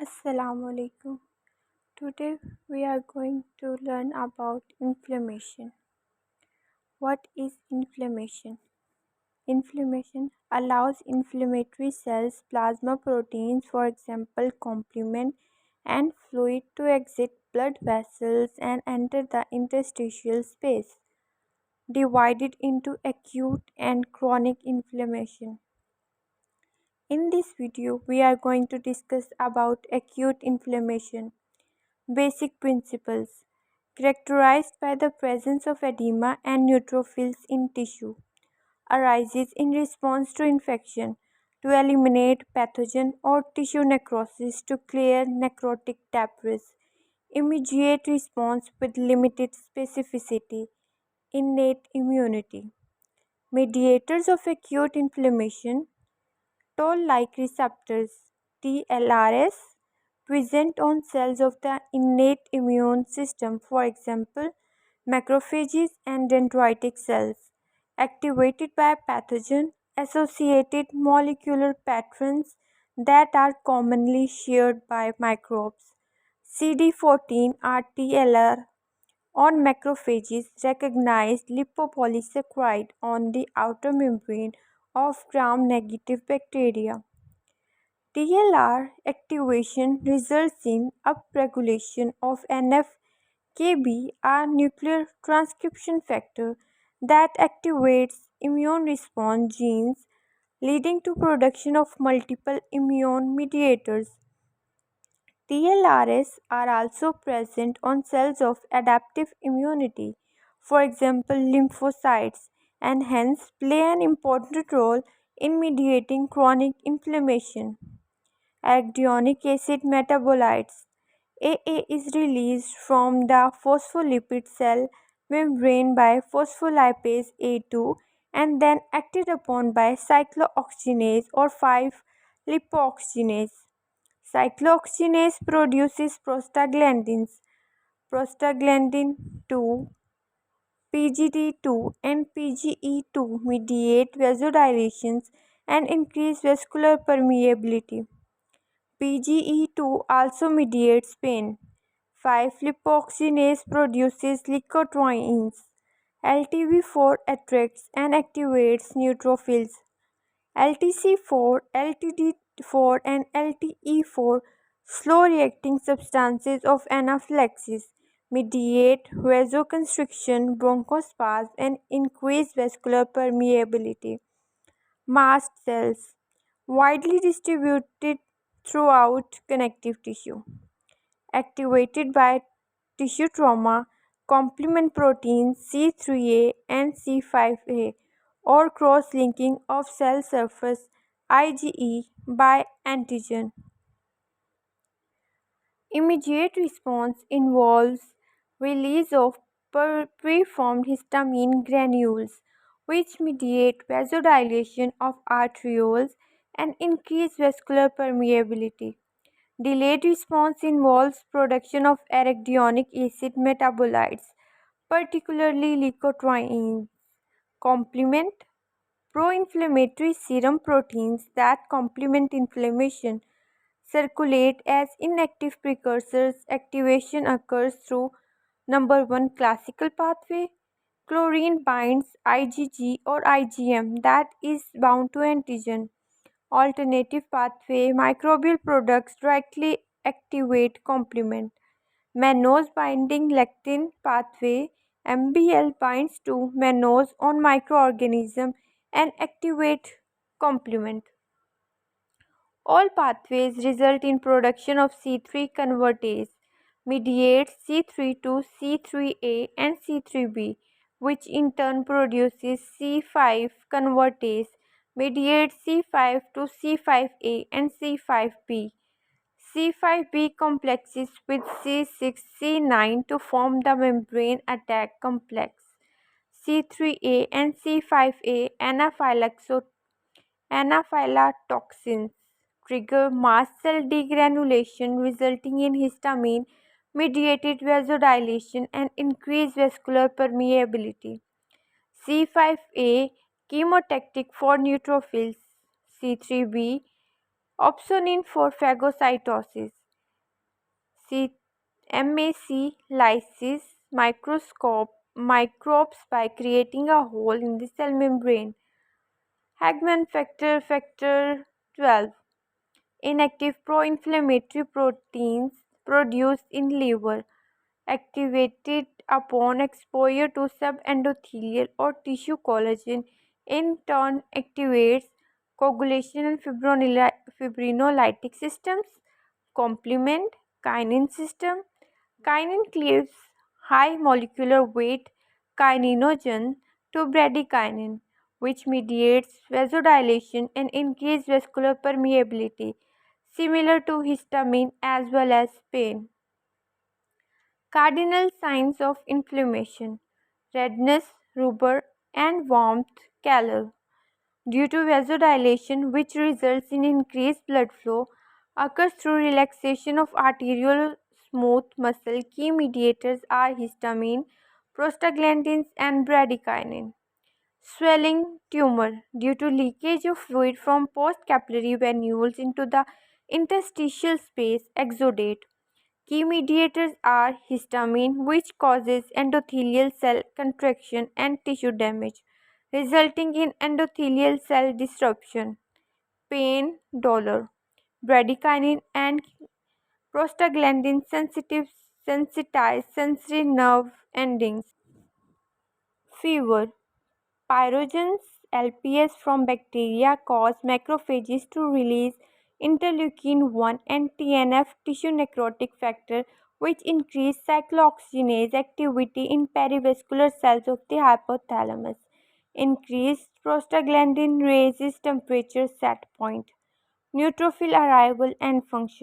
Assalamu alaikum. Today we are going to learn about inflammation. What is inflammation? Inflammation allows inflammatory cells, plasma proteins, for example, complement, and fluid to exit blood vessels and enter the interstitial space, divided into acute and chronic inflammation. In this video, we are going to discuss about acute inflammation. Basic principles: characterized by the presence of edema and neutrophils in tissue, arises in response to infection, to eliminate pathogen or tissue necrosis, to clear necrotic debris. Immediate response with limited specificity. Innate immunity. Mediators of acute inflammation: toll-like receptors (TLRs) present on cells of the innate immune system, for example, macrophages and dendritic cells, activated by pathogen-associated molecular patterns that are commonly shared by microbes. CD14 RTLR on macrophages recognize lipopolysaccharide on the outer membrane of gram-negative bacteria. TLR activation results in upregulation of NF-κB, a nuclear transcription factor that activates immune response genes, leading to production of multiple immune mediators. TLRs are also present on cells of adaptive immunity, for example lymphocytes, and hence play an important role in mediating chronic inflammation. Arachidonic acid metabolites. AA is released from the phospholipid cell membrane by phospholipase A2 and then acted upon by cyclooxygenase or 5-lipoxygenase. Cyclooxygenase produces prostaglandins, prostaglandin 2, PGD2, and PGE2 mediate vasodilations and increase vascular permeability. PGE2 also mediates pain. 5-lipoxygenase produces leukotrienes. LTV4 attracts and activates neutrophils. LTC4, LTD4, and LTE4, slow-reacting substances of anaphylaxis, mediate vasoconstriction, bronchospasm, and increase vascular permeability. Mast cells, widely distributed throughout connective tissue, activated by tissue trauma, complement proteins C3a and C5a, or cross-linking of cell surface IgE by antigen. Immediate response involves release of preformed histamine granules, which mediate vasodilation of arterioles and increase vascular permeability. Delayed response involves production of arachidonic acid metabolites, particularly leukotrienes. Complement: pro-inflammatory serum proteins that complement inflammation circulate as inactive precursors. Activation occurs through number 1 classical pathway. Chlorine binds IgG or IgM that is bound to antigen. Alternative pathway: microbial products directly activate complement. Mannose binding lectin pathway (MBL) binds to mannose on microorganism and activate complement. All pathways result in production of C3 convertase, mediates C3 to C3a and C3b, which in turn produces C5 convertase, mediates C5 to C5a and C5b. C5b complexes with C6, C9 to form the membrane attack complex. C3a and C5a anaphylatoxins trigger mast cell degranulation, resulting in histamine mediated vasodilation and increased vascular permeability. C5a chemotactic for neutrophils. C3b opsonin for phagocytosis. MAC lysis microbes by creating a hole in the cell membrane. Hagman factor 12. Inactive pro-inflammatory proteins produced in liver, activated upon exposure to subendothelial or tissue collagen, in turn activates coagulation and fibrinolytic systems. Complement kinin system. Kinin cleaves high molecular weight kininogen to bradykinin, which mediates vasodilation and increased vascular permeability, similar to histamine as well as pain. Cardinal signs of inflammation: redness, rubor, and warmth, calor. Due to vasodilation, which results in increased blood flow, occurs through relaxation of arterial smooth muscle. Key mediators are histamine, prostaglandins, and bradykinin. Swelling tumor due to leakage of fluid from postcapillary venules into the interstitial space, exudate. Key mediators are histamine, which causes endothelial cell contraction and tissue damage, resulting in endothelial cell disruption, pain, dolor. Bradykinin and prostaglandin sensitize sensory nerve endings. Fever. Pyrogens LPS from bacteria cause macrophages to release interleukin 1 and TNF tissue necrotic factor, which increase cyclooxygenase activity in perivascular cells of the hypothalamus. Increased prostaglandin raises temperature set point. Neutrophil arrival and function.